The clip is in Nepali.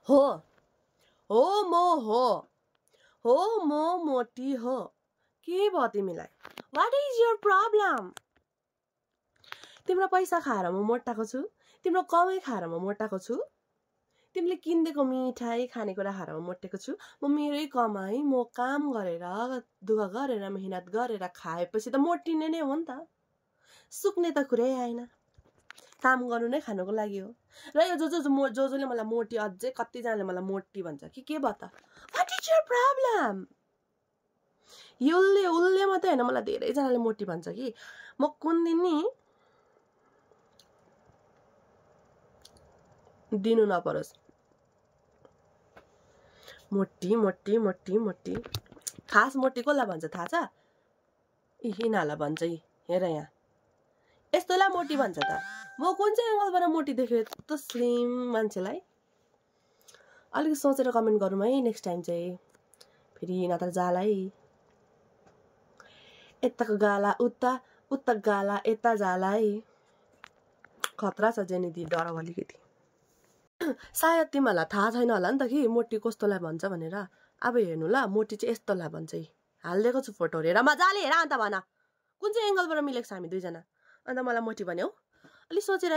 हो हो म मोटी हो के भयो तिमीलाई व्हाट इज योर प्रब्लम तिम्रो पैसा खाएर म मोटाको छु तिम्रो कमाई खाएर म मोटाको छु तिमीले किन्देको मिठाई खानेकुरा खाएर म मोटेको छु म मेरै कमाई म काम गरेर दुःख गरेर मेहनत गरेर खाएपछि त मोटिने नै हो नि त सुक्ने त कुरै आएन काम गर्नु नै खानुको लागि हो र यो जसले मलाई मोटी अझै कतिजनाले मलाई मोटी भन्छ कि के भयो त व्हाट इज योर प्रब्लम उसले मात्रै हैन मलाई धेरैजनाले मोटी भन्छ कि म कुन दिन नि दिनु नपरोस् मोटी मोटी मोटी मोटी खास मोटी कसलाई भन्छ थाहा छ यिनीहरूलाई भन्छ हेर यहाँ यस्तोलाई मोटी भन्छ त म कुन चाहिँ एंगलबाट मोटी देखेँ यस्तो स्लिम मान्छेलाई अलिकति सोचेर कमेन्ट गरौँ है नेक्स्ट टाइम चाहिँ फेरि नत्र जाला है यताको गाला उता गाला यता जाला है खतरा छ जेनी दि डर अलिकति सायद तिमीहरूलाई थाहा छैन होला नि त कि मोटी कस्तोलाई भन्छ भनेर अब हेर्नु ल मोटी चाहिँ यस्तोलाई भन्छ हालिदिएको छु फोटो हेर मजाले हेर अन्त भन कुन चाहिँ एंगलबाट मिलेको छ हामी दुईजना अन्त मलाई मोटी भन्यौ अलि सोचेर